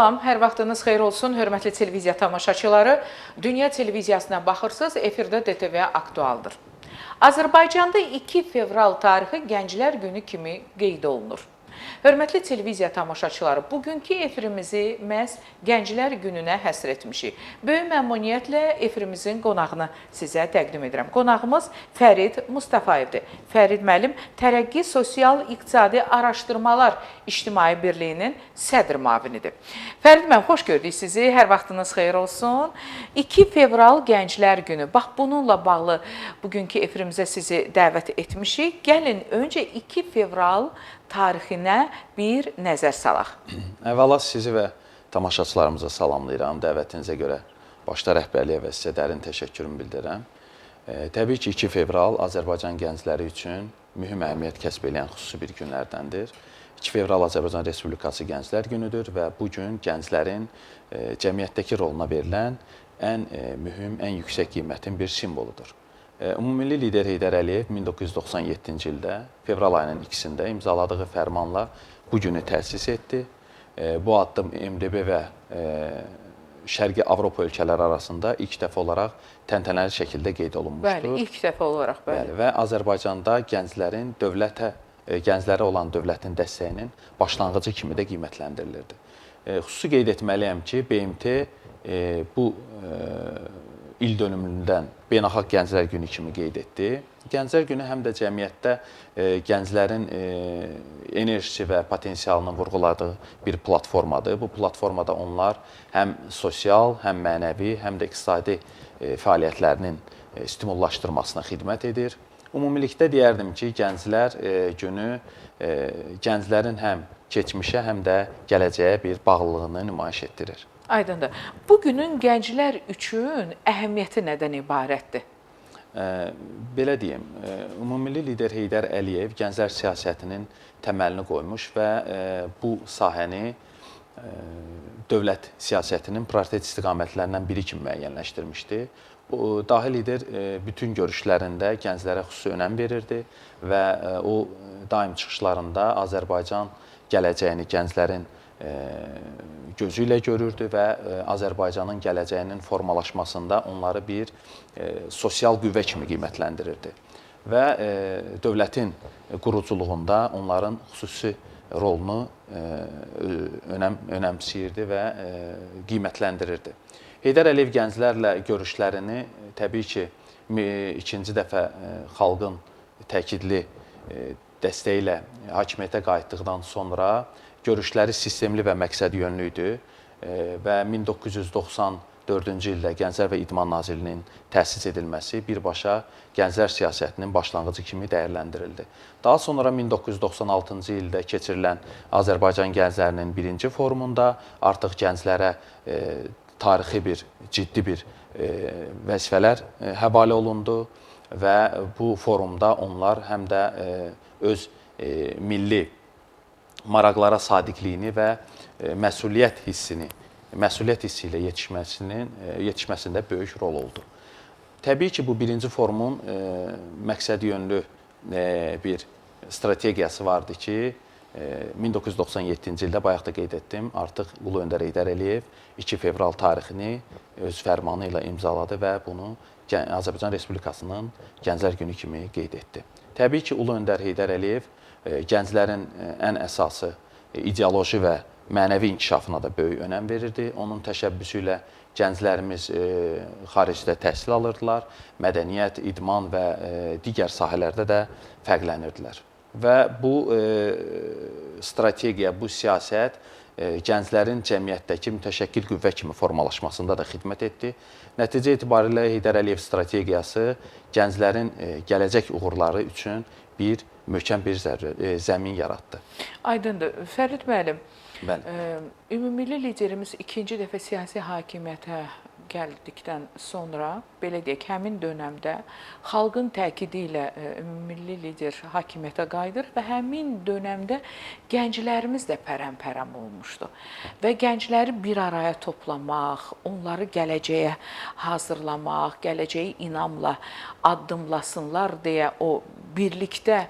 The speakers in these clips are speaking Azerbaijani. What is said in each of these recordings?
Salam, hər vaxtınız xeyir olsun, hörmətli televiziya tamaşaçıları. Dünya televiziyasına baxırsınız, efirdə DTV aktualdır. Azərbaycanda 2 fevral tarixi Gənclər Günü kimi qeyd olunur. Hörmətli televiziya tamaşaçıları, bugünkü efirimizi məhz Gənclər Gününə həsr etmişik. Böyük məmnuniyyətlə efirimizin qonağını sizə təqdim edirəm. Qonağımız Fərid Mustafayevdir. Fərid müəllim Tərəqqi Sosial-İqtisadi Araşdırmalar İctimai Birliyinin sədr müavinidir. Fərid müəllim, xoş gördük sizi. Hər vaxtınız xeyir olsun. 2 fevral Gənclər Günü. Bax, bununla bağlı bugünkü efirimizə sizi dəvət etmişik. Gəlin, öncə 2 fevral tarixinə bir nəzər salaq. Əvvəla sizi və tamaşaçılarımıza salamlayıram. Dəvətinizə görə başda rəhbərliyə və sizə dərin təşəkkürümü bildirirəm. Təbii ki, 2 fevral Azərbaycan gəncləri üçün mühüm əhəmiyyət kəsb edən xüsusi bir günlərdəndir. 2 fevral Azərbaycan Respublikası Gənclər Günüdür və bu gün gənclərin cəmiyyətdəki roluna verilən ən mühüm, ən yüksək qiymətin bir simvoludur. Ümummilli lider Heydər Əliyev 1997-ci ildə fevral ayının 2-sində imzaladığı fərmanla bu günü təsis etdi. Bu addım MDB və Şərqi Avropa ölkələri arasında ilk dəfə olaraq təntənəli şəkildə qeyd olunmuşdur. Bəli, ilk dəfə olaraq, bəli. Və Azərbaycanda gənclərin gənclərə olan dövlətin dəstəyinin başlanğıcı kimi də qiymətləndirilirdi. Xüsusi qeyd etməliyəm ki, BMT bu ildönümündən Beynəlxalq Gənclər Günü kimi qeyd etdi. Gənclər Günü həm də cəmiyyətdə gənclərin enerjisi və potensialını vurğuladığı bir platformadır. Bu platformada onlar həm sosial, həm mənəvi, həm də iqtisadi fəaliyyətlərinin stimullaşdırmasına xidmət edir. Ümumilikdə deyərdim ki, Gənclər Günü gənclərin həm keçmişə, həm də gələcəyə bir bağlılığını nümayiş etdirir. Aydındır. Bugünün gənclər üçün əhəmiyyəti nədən ibarətdir? Belə deyim, ümummilli lider Heydər Əliyev gənclər siyasətinin təməlini qoymuş və bu sahəni dövlət siyasətinin prioritet istiqamətlərindən biri kimi müəyyənləşdirmişdi. Dahi lider bütün görüşlərində gənclərə xüsusi önəm verirdi və o daim çıxışlarında Azərbaycan gələcəyini gənclərin gözü ilə görürdü və Azərbaycanın gələcəyinin formalaşmasında onları bir sosial qüvvə kimi qiymətləndirirdi. Və dövlətin quruculuğunda onların xüsusi rolunu önəmsəyirdi və qiymətləndirirdi. Heydər Əliyev gənclərlə görüşlərini təbii ki, ikinci dəfə xalqın təkidli dəstəyi ilə hakimiyyətə qayıtdıqdan sonra görüşləri sistemli və məqsəd yönlü idi və 1994-cü ildə Gənclər və İdman Nazirliyinin təsis edilməsi birbaşa gənclər siyasətinin başlanğıcı kimi dəyərləndirildi. Daha sonra 1996-cı ildə keçirilən Azərbaycan gənclərinin birinci forumunda artıq gənclərə tarixi bir, ciddi bir vəzifələr həvalə olundu və bu forumda onlar həm də öz milli maraqlara sadiqliyini və məsuliyyət hissi ilə yetişməsində böyük rol oldu. Təbii ki, bu birinci forumun məqsədi yönlü bir strategiyası vardı ki, 1997-ci ildə bayaq da qeyd etdim, artıq Ulu Öndər Heydər Əliyev 2 fevral tarixini öz fərmanı ilə imzaladı və bunu Azərbaycan Respublikasının Gənclər Günü kimi qeyd etdi. Təbii ki, Ulu Öndər Heydər Əliyev gənclərin ən əsası ideoloji və mənəvi inkişafına da böyük önəm verirdi. Onun təşəbbüsü ilə gənclərimiz xaricdə təhsil alırdılar, mədəniyyət, idman və digər sahələrdə də fərqlənirdilər. Və bu strategiya, bu siyasət gənclərin cəmiyyətdəki mütəşəkkil qüvvə kimi formalaşmasında da xidmət etdi. Nəticə etibarilə Heydər Əliyev strategiyası gənclərin gələcək uğurları üçün bir möhkəm bir zəmin yaratdı. Aydındır. Fərid müəllim, Ümummilli liderimiz ikinci dəfə siyasi hakimiyyətə gəldikdən sonra, belə deyək, həmin dönəmdə xalqın təkidi ilə ümummilli lider hakimiyyətə qayıdır və həmin dönəmdə gənclərimiz də pərəm-pərəm olmuşdu. Və gəncləri bir araya toplamaq, onları gələcəyə hazırlamaq, gələcəyi inamla addımlasınlar deyə o birlikdə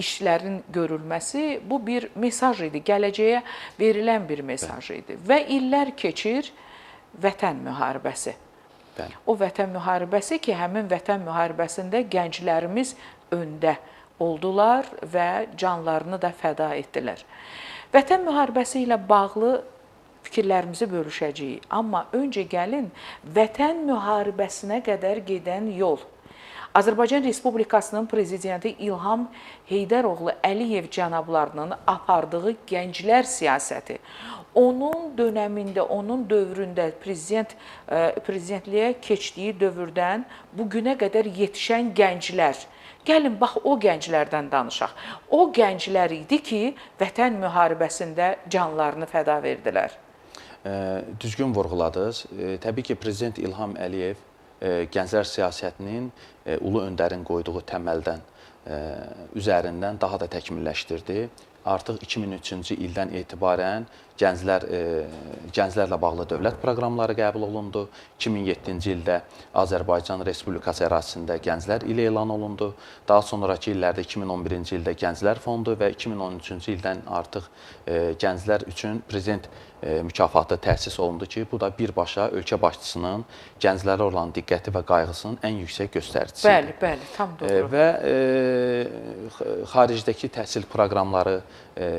işlərin görülməsi bu bir mesaj idi, gələcəyə verilən bir mesaj idi və illər keçir Vətən müharibəsi. Bəli. O Vətən müharibəsi ki, həmin Vətən müharibəsində gənclərimiz öndə oldular və canlarını da fəda etdilər. Vətən müharibəsi ilə bağlı fikirlərimizi bölüşəcəyik, amma öncə gəlin Vətən müharibəsinə qədər gedən yol. Azərbaycan Respublikasının Prezidenti İlham Heydəroğlu Əliyev cənablarının apardığı gənclər siyasəti, onun dönəmində, onun dövründə prezidentliyə keçdiyi dövrdən bugünə qədər yetişən gənclər, gəlin bax o gənclərdən danışaq. O gənclər idi ki, Vətən müharibəsində canlarını fəda verdilər. Düzgün vurğuladınız. Təbii ki, Prezident İlham Əliyev gənclər siyasətinin ulu öndərin qoyduğu təməldən üzərindən daha da təkmilləşdirdi. Artıq 2003-cü ildən etibarən gənclərlə bağlı dövlət proqramları qəbul olundu. 2007-ci ildə Azərbaycan Respublikası ərazisində Gənclər ili elan olundu. Daha sonraki illərdə 2011-ci ildə Gənclər Fondu və 2013-cü ildən artıq gənclər üçün prezident mükafatı təsis olundu ki, bu da birbaşa ölkə başçısının gənclərə olan diqqəti və qayğısının ən yüksək göstəricisidir. Bəli, tam doğru. Və xaricdəki təhsil proqramları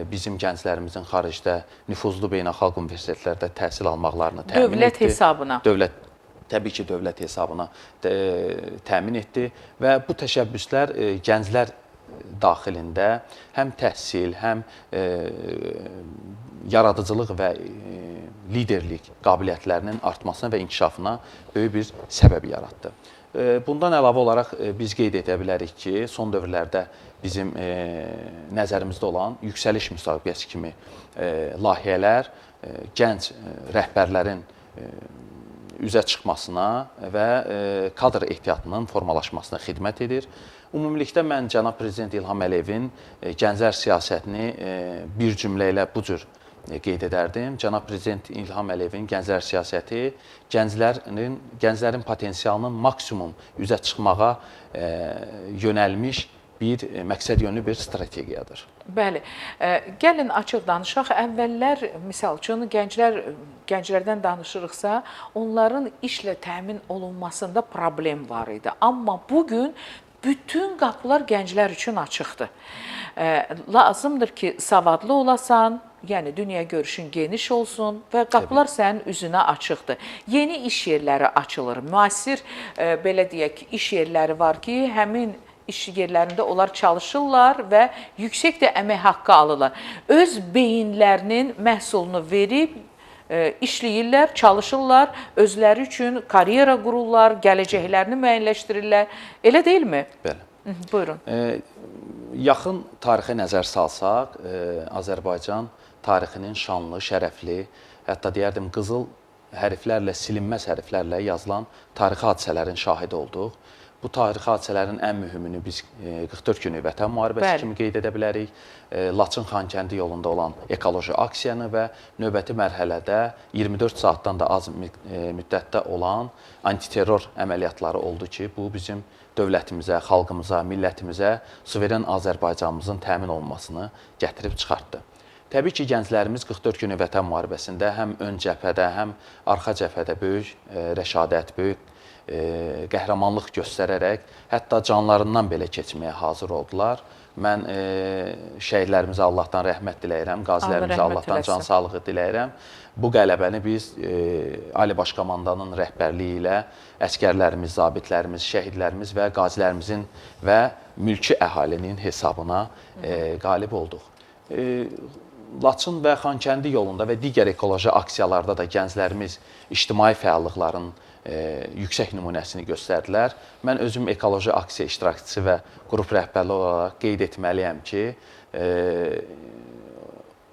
bizim gənclərimizin xaricdə nüfuzlu beynəlxalq universitetlərdə təhsil almaqlarını təmin etdi. Dövlət hesabına. Təbii ki, dövlət hesabına təmin etdi və bu təşəbbüslər gənclər daxilində həm təhsil, həm yaradıcılıq və liderlik qabiliyyətlərinin artmasına və inkişafına böyük bir səbəb yaratdı. Bundan əlavə olaraq biz qeyd edə bilərik ki, son dövrlərdə bizim nəzərimizdə olan yüksəliş müsabiqəsi kimi layihələr gənc rəhbərlərin üzə çıxmasına və kadr ehtiyatının formalaşmasına xidmət edir. Ümumilikdə mən cənab Prezident İlham Əliyevin gənclər siyasətini bir cümlə ilə bu cür qeyd edərdim. Cənab Prezident İlham Əliyevin gənclər siyasəti gənclərin potensialının maksimum üzə çıxmağa yönəlmiş bir məqsədyönlü bir strategiyadır. Bəli. Gəlin açıq danışaq. Əvvəllər, misal üçün, gənclərdən danışırıqsa, onların işlə təmin olunmasında problem var idi. Amma bugün bütün qapılar gənclər üçün açıqdır. Lazımdır ki, savadlı olasan, yəni dünya görüşün geniş olsun və qapılar sənin üzünə açıqdır. Yeni iş yerləri açılır. Müasir, belə deyək, iş yerləri var ki, həmin iş yerlərində onlar çalışırlar və yüksək də əmək haqqı alırlar. Öz beyinlərinin məhsulunu verib, işləyirlər, çalışırlar, özləri üçün karyera qururlar, gələcəklərini müəyyənləşdirirlər. Elə deyilmi? Bəli. Buyurun. Yaxın tarixə nəzər salsaq, Azərbaycan tarixinin şanlı, şərəfli, hətta deyərdim qızıl hərflərlə, silinməz hərflərlə yazılan tarixi hadisələrin şahidi olduq. Bu tarixi hadisələrin ən mühümünü biz 44 günlük Vətən müharibəsi kimi qeyd edə bilərik. Laçın-Xankəndi yolunda olan ekoloji aksiyanı və növbəti mərhələdə 24 saatdan da az müddətdə olan antiterror əməliyyatları oldu ki, bu bizim dövlətimizə, xalqımıza, millətimizə, suveren Azərbaycanımızın təmin olunmasını gətirib çıxartdı. Təbii ki, gənclərimiz 44 günlük Vətən müharibəsində həm ön cəbhədə, həm arxa cəbhədə böyük rəşadət, böyük qəhrəmanlıq göstərərək, hətta canlarından belə keçməyə hazır oldular. Mən şəhidlərimizə Allahdan rəhmət diləyirəm, qazilərimizə Allahdan can sağlığı diləyirəm. Bu qələbəni biz Ali Baş Komandanın rəhbərliyi ilə əskərlərimiz, zabitlərimiz, şəhidlərimiz və qazilərimizin və mülki əhalinin hesabına qalib olduq. Laçın və Xankəndi yolunda və digər ekoloji aksiyalarda da gənclərimiz ictimai fəallıqların yüksək nümunəsini göstərdilər. Mən özüm ekoloji aksiya iştirakçısı və qrup rəhbərliyi olaraq qeyd etməliyəm ki,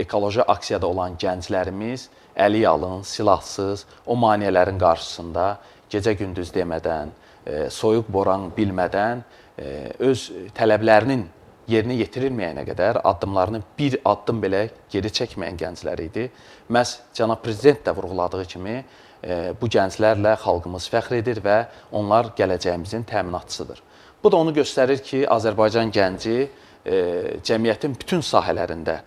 ekoloji aksiyada olan gənclərimiz əli yalın, silahsız, o maneələrin qarşısında gecə-gündüz demədən, soyuq boran bilmədən öz tələblərinin yerinə yetirilməyənə qədər addımlarını bir addım belə geri çəkməyən gənclər idi. Məhz cənab Prezident də vurğuladığı kimi, bu gənclərlə xalqımız fəxr edir və onlar gələcəyimizin təminatçısıdır. Bu da onu göstərir ki, Azərbaycan gənci cəmiyyətin bütün sahələrində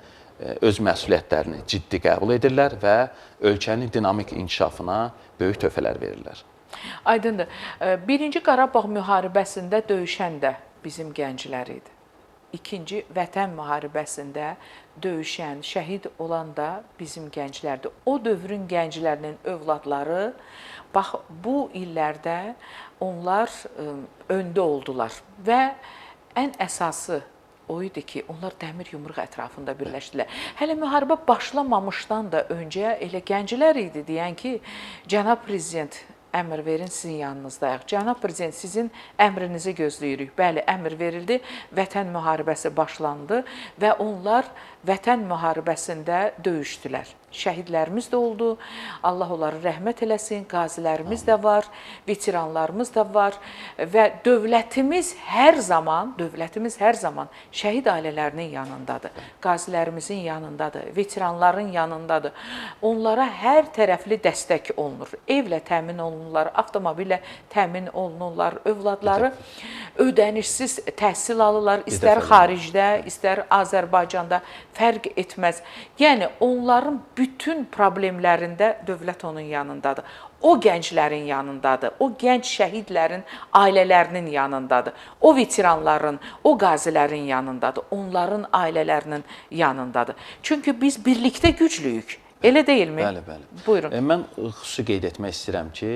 öz məsuliyyətlərini ciddi qəbul edirlər və ölkənin dinamik inkişafına böyük töhfələr verirlər. Aydındır. Birinci Qarabağ müharibəsində döyüşən də bizim gənclər idi. İkinci Vətən müharibəsində döyüşən, şəhid olan da bizim gənclərdir. O dövrün gənclərinin övladları, bax, bu illərdə onlar öndə oldular və ən əsası o idi ki, onlar dəmir yumruq ətrafında birləşdilər. Hələ müharibə başlamamışdan da öncə elə gənclər idi deyən ki, cənab prezident, əmr verin, sizin yanınızdayıq. Cənab prezident, sizin əmrinizi gözləyirik. Bəli, əmr verildi, Vətən müharibəsi başlandı və onlar Vətən müharibəsində döyüşdülər. Şəhidlərimiz də oldu, Allah onları rəhmət eləsin, qazilərimiz də var, veteranlarımız da var və dövlətimiz hər zaman şəhid ailələrinin yanındadır, qazilərimizin yanındadır, veteranların yanındadır. Onlara hər tərəfli dəstək olunur, evlə təmin olunurlar, avtomobillə təmin olunurlar, övladları ödənişsiz təhsil alırlar, istər xaricdə, istər Azərbaycanda, fərq etməz. Yəni, onların bütün problemlərində dövlət onun yanındadır. O gənclərin yanındadır, o gənc şəhidlərin ailələrinin yanındadır, o veteranların, o qazilərin yanındadır, onların ailələrinin yanındadır. Çünki biz birlikdə güclüyük. Elə deyilmi? Bəli, bəli. Buyurun. Mən xüsusi qeyd etmək istəyirəm ki,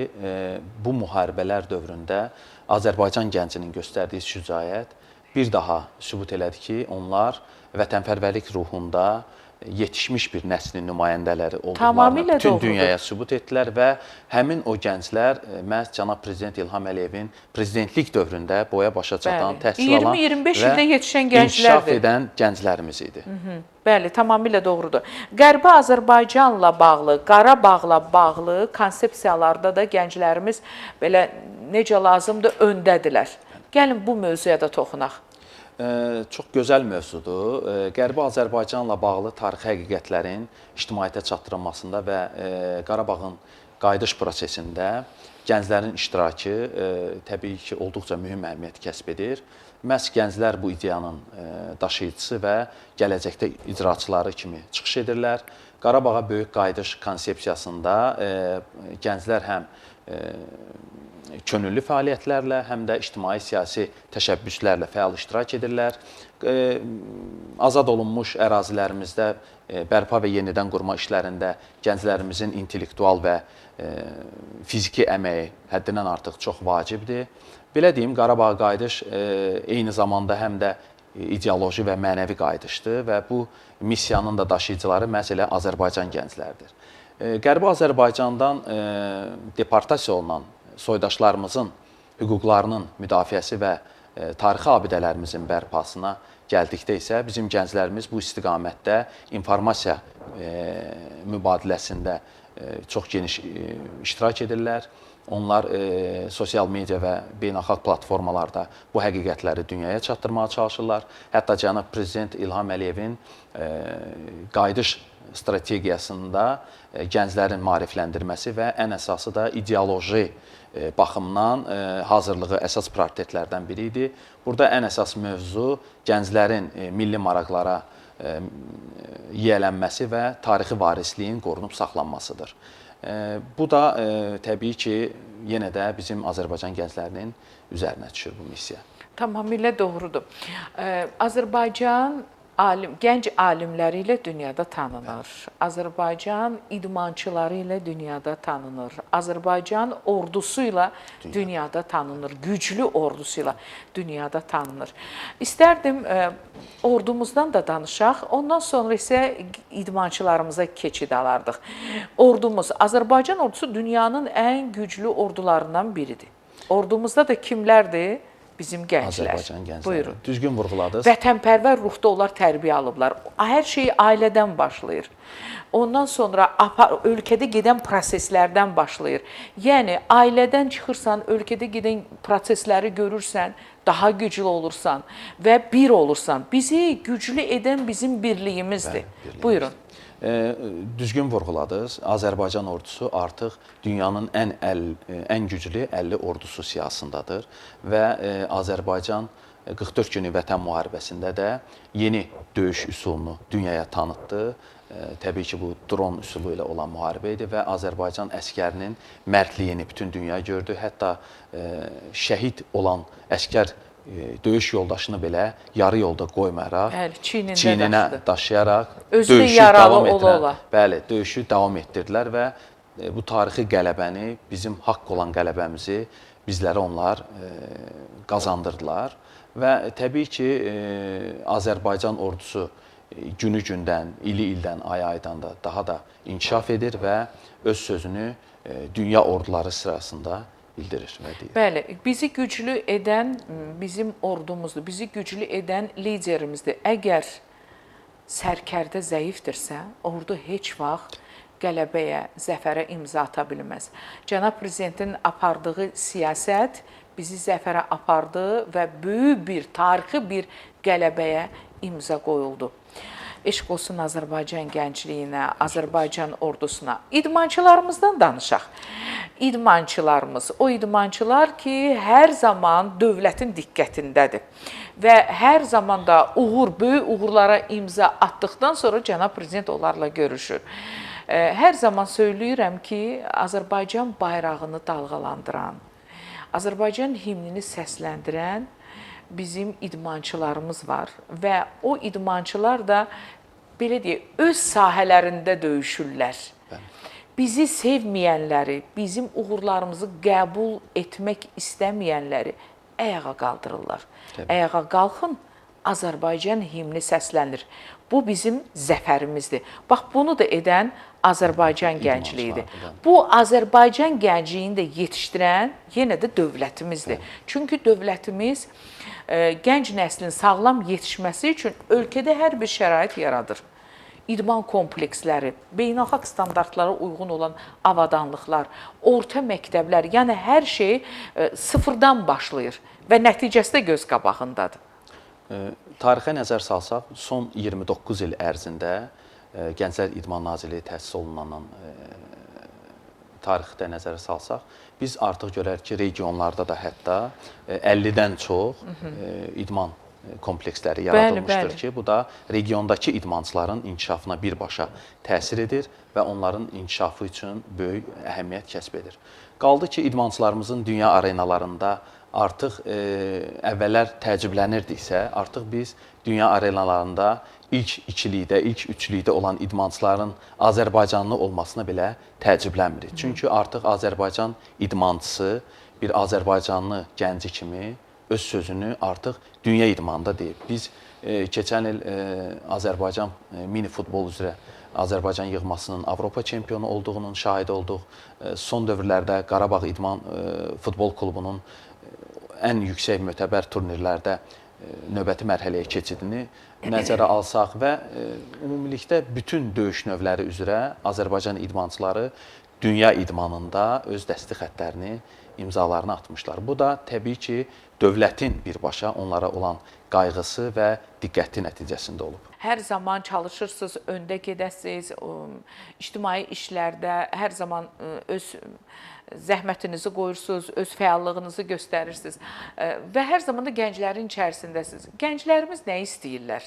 bu müharibələr dövründə Azərbaycan gəncinin göstərdiyi şücaət bir daha sübut elədi ki, onlar vətənpərvərlik ruhunda yetişmiş bir nəslin nümayəndələri olduqlarını bütün dünyaya sübut etdilər və həmin o gənclər məhz cənab prezident İlham Əliyevin prezidentlik dövründə boya başa çatan, təhsil alan 20-25 ildə yetişən gənclərdir. İnkişaf edən gənclərimiz idi. Bəli, tamamilə doğrudur. Qərbi Azərbaycanla bağlı, Qarabağla bağlı konsepsiyalarda da gənclərimiz belə necə lazımdır, öndədirlər. Gəlin bu mövzuya da toxunaq. Çox gözəl mövzudur. Qərbi Azərbaycanla bağlı tarixi həqiqətlərin ictimaiyyətə çatdırılmasında və Qarabağın qayıdış prosesində gənclərin iştirakı təbii ki, olduqca mühüm əhəmiyyət kəsb edir. Məhz gənclər bu ideyanın daşıyıcısı və gələcəkdə icraçıları kimi çıxış edirlər. Qarabağa böyük qayıdış konsepsiyasında gənclər həm könüllü fəaliyyətlərlə, həm də ictimai-siyasi təşəbbüslərlə fəal iştirak edirlər. Azad olunmuş ərazilərimizdə bərpa və yenidən qurma işlərində gənclərimizin intellektual və fiziki əməyi həddindən artıq çox vacibdir. Belə deyim, Qarabağa qayıdış eyni zamanda həm də ideoloji və mənəvi qayıdışdır və bu missiyanın da daşıyıcıları məhz elə Azərbaycan gəncləridir. Qərbi Azərbaycandan deportasiya olunan soydaşlarımızın hüquqlarının müdafiəsi və tarixi abidələrimizin bərpasına gəldikdə isə bizim gənclərimiz bu istiqamətdə informasiya mübadiləsində çox geniş iştirak edirlər. Onlar sosial media və beynəlxalq platformalarda bu həqiqətləri dünyaya çatdırmağa çalışırlar. Hətta cənab prezident İlham Əliyevin qayıdış strategiyasında gənclərin maarifləndirməsi və ən əsası da ideoloji baxımdan hazırlığı əsas prioritetlərdən biri idi. Burada ən əsas mövzu gənclərin milli maraqlara yiyələnməsi və tarixi varisliyin qorunub saxlanmasıdır. Bu da təbii ki, yenə də bizim Azərbaycan gənclərinin üzərinə düşür bu missiya. Tamamilə doğrudur. Azərbaycan gənc alimləri ilə dünyada tanınır. Azərbaycan idmançıları ilə dünyada tanınır. Azərbaycan ordusu ilə dünyada tanınır. Güclü ordusu ilə dünyada tanınır. İstərdim ordumuzdan da danışaq. Ondan sonra isə idmançılarımıza keçid alardıq. Ordumuz, Azərbaycan ordusu dünyanın ən güclü ordularından biridir. Ordumuzda da kimlərdir? Bizim gənclər. Azərbaycan gəncləri. Buyurun. Düzgün vurğuladınız. Vətənpərvər ruhda onlar tərbiyə alıblar. Hər şey ailədən başlayır. Ondan sonra ölkədə gedən proseslərdən başlayır. Yəni, ailədən çıxırsan, ölkədə gedən prosesləri görürsən, daha güclü olursan və bir olursan. Bizi güclü edən bizim birliyimizdir. Buyurun. Düzgün vurğuladınız. Azərbaycan ordusu artıq dünyanın ən güclü 50 ordusu siyahısındadır və Azərbaycan 44 günlük Vətən müharibəsində də yeni döyüş üsulunu dünyaya tanıtdı. Təbii ki, bu dron üsulu ilə olan müharibə idi və Azərbaycan əskərinin mərdliyini bütün dünya gördü. Hətta şəhid olan əskər döyüş yoldaşını belə yarı yolda qoymayaraq, çiyninə daşıyaraq döyüşü davam etdirən, bəli, döyüşü davam etdirdilər və bu tarixi qələbəni, bizim haqq olan qələbəmizi bizlərə onlar qazandırdılar və təbii ki, Azərbaycan ordusu günü-gündən, ili-ildən, ay-aydan da daha da inkişaf edir və öz sözünü dünya orduları sırasında bildirir və deyir. Bəli, bizi güclü edən bizim ordumuzdur, bizi güclü edən liderimizdir. Əgər sərkərdə zəifdirsə, ordu heç vaxt qələbəyə, zəfərə imza ata bilməz. Cənab Prezidentin apardığı siyasət bizi zəfərə apardı və böyük bir, tarixi bir qələbəyə imza qoyuldu. Eşq olsun Azərbaycan gəncliyinə, Azərbaycan ordusuna. İdmançılarımızdan danışaq. İdmançılarımız, o idmançılar ki, hər zaman dövlətin diqqətindədir və hər zaman da böyük uğurlara imza atdıqdan sonra Cənab Prezident onlarla görüşür. Hər zaman söyləyirəm ki, Azərbaycan bayrağını dalğalandıran, Azərbaycan himnini səsləndirən bizim idmançılarımız var və o idmançılar da belə deyək, öz sahələrində döyüşürlər. Bizi sevməyənləri, bizim uğurlarımızı qəbul etmək istəməyənləri ayağa qaldırırlar. Ayağa qalxın, Azərbaycan himni səslənir. Bu bizim zəfərimizdir. Bax, bunu da edən Azərbaycan gəncliyidir. Bu Azərbaycan gəncliyini də yetişdirən yenə də dövlətimizdir. Çünki dövlətimiz gənc nəslin sağlam yetişməsi üçün ölkədə hər bir şərait yaradır. İdman kompleksləri, beynəlxalq standartlara uyğun olan avadanlıqlar, orta məktəblər, yəni hər şey sıfırdan başlayır və nəticəsi də göz qabağındadır. Tarixə nəzər salsaq, son 29 il ərzində Gənclər İdman Nazirliyi təsis olunandan tarixdə nəzərə salsaq, biz artıq görərik ki, regionlarda da hətta 50-dən çox idman kompleksləri yaradılmışdır ki, bu da regiondakı idmançıların inkişafına birbaşa təsir edir və onların inkişafı üçün böyük əhəmiyyət kəsb edir. Qaldı ki, idmançılarımızın dünya arenalarında artıq əvvəllər təəccüblənirdiksə, artıq biz dünya arenalarında ilk ikilikdə, ilk üçlükdə olan idmançıların Azərbaycanlı olmasına belə təəccüblənmirik. Çünki artıq Azərbaycan idmançısı bir Azərbaycanlı gənci kimi öz sözünü artıq dünya idmanında deyib. Biz keçən il Azərbaycan mini futbol üzrə Azərbaycan yığmasının Avropa çempionu olduğunun şahidi olduq. Son dövrlərdə Qarabağ İdman Futbol Klubunun ən yüksək mötəbər turnirlərdə növbəti mərhələyə keçidini nəzərə alsaq və ümumilikdə bütün döyüş növləri üzrə Azərbaycan idmançıları dünya idmanında öz dəsti xəttlərini, imzalarını atmışlar. Bu da təbii ki, dövlətin birbaşa onlara olan qayğısı və diqqəti nəticəsində olub. Hər zaman çalışırsınız, öndə gedəsiniz, ictimai işlərdə hər zaman öz zəhmətinizi qoyursunuz, öz fəallığınızı göstərirsiniz və hər zaman da gənclərin içərisindəsiniz. Gənclərimiz nə istəyirlər?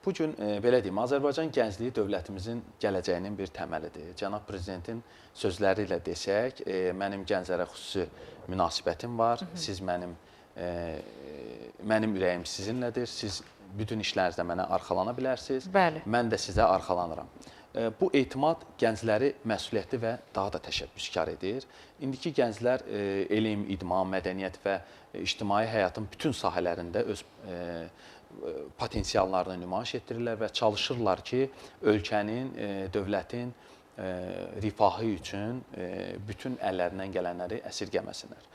Bu gün, belə deyim, Azərbaycan gəncliyi dövlətimizin gələcəyinin bir təməlidir. Cənab Prezidentin sözləri ilə desək, mənim gənclərə xüsusi münasibətim var, siz mənim ürəyim sizinlədir, siz bütün işlərinizdə mənə arxalana bilərsiniz, mən də sizə arxalanıram. Bu etimad gəncləri məsuliyyətli və daha da təşəbbüskar edir. İndiki gənclər elm, idman, mədəniyyət və ictimai həyatın bütün sahələrində öz potensiallarını nümayiş etdirirlər və çalışırlar ki, ölkənin, dövlətin rifahı üçün bütün əllərindən gələnləri əsirgəməsinlər.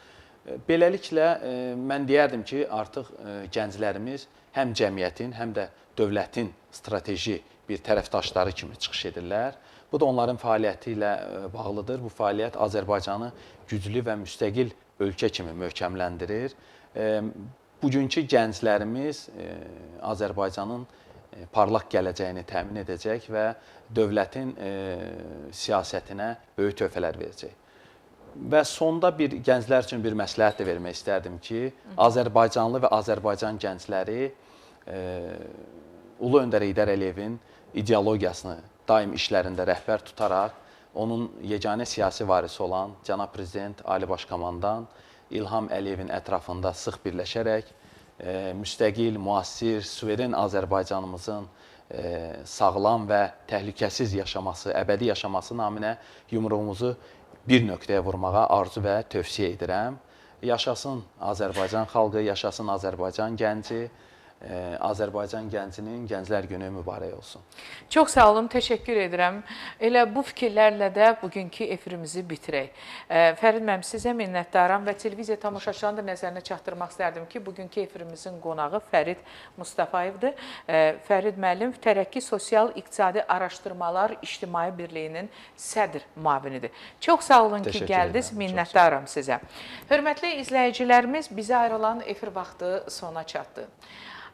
Beləliklə, mən deyərdim ki, artıq gənclərimiz həm cəmiyyətin, həm də dövlətin strateji bir tərəfdaşları kimi çıxış edirlər. Bu da onların fəaliyyəti ilə bağlıdır. Bu fəaliyyət Azərbaycanı güclü və müstəqil ölkə kimi möhkəmləndirir. Bugünkü gənclərimiz Azərbaycanın parlaq gələcəyini təmin edəcək və dövlətin siyasətinə böyük töhfələr verəcək. Və sonda bir gənclər üçün bir məsləhət də vermək istərdim ki, Azərbaycanlı və Azərbaycan gəncləri Ulu Öndər Heydər Əliyevin ideologiyasını daim işlərində rəhbər tutaraq, onun yeganə siyasi varisi olan cənab prezident, Ali Baş Komandan İlham Əliyevin ətrafında sıx birləşərək müstəqil, müasir, suveren Azərbaycanımızın sağlam və təhlükəsiz yaşaması, əbədi yaşaması naminə yumruğumuzu bir nöqtəyə vurmağa arzu və tövsiyə edirəm. Yaşasın Azərbaycan xalqı, yaşasın Azərbaycan gənci, Azərbaycan gəncinin Gənclər Günü mübarək olsun. Çox sağ olun, təşəkkür edirəm. Elə bu fikirlərlə də bugünkü efirimizi bitirək. Fərid müəllim, sizə minnətdaram və televiziya tamaşaçılarının da nəzərinə çatdırmaq istərdim ki, bugünkü efirimizin qonağı Fərid Mustafayevdir. Fərid müəllim Tərəqqi Sosial İqtisadi Araşdırmalar İctimai Birliyinin sədr müavinidir. Çox sağ olun ki, gəldiniz, minnətdaram sizə. Hörmətli izləyicilərimiz, bizə ayrılan efir vaxtı sona çatdı.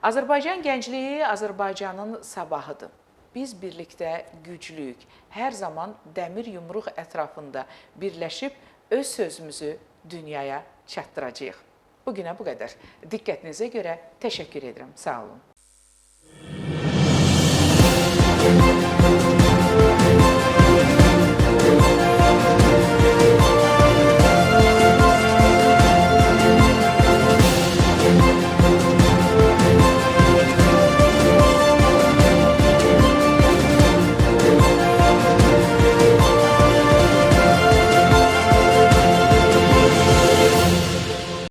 Azərbaycan gəncliyi Azərbaycanın sabahıdır. Biz birlikdə güclüyük. Hər zaman dəmir yumruq ətrafında birləşib öz sözümüzü dünyaya çatdıracağıq. Bugünə bu qədər. Diqqətinizə görə təşəkkür edirəm. Sağ olun.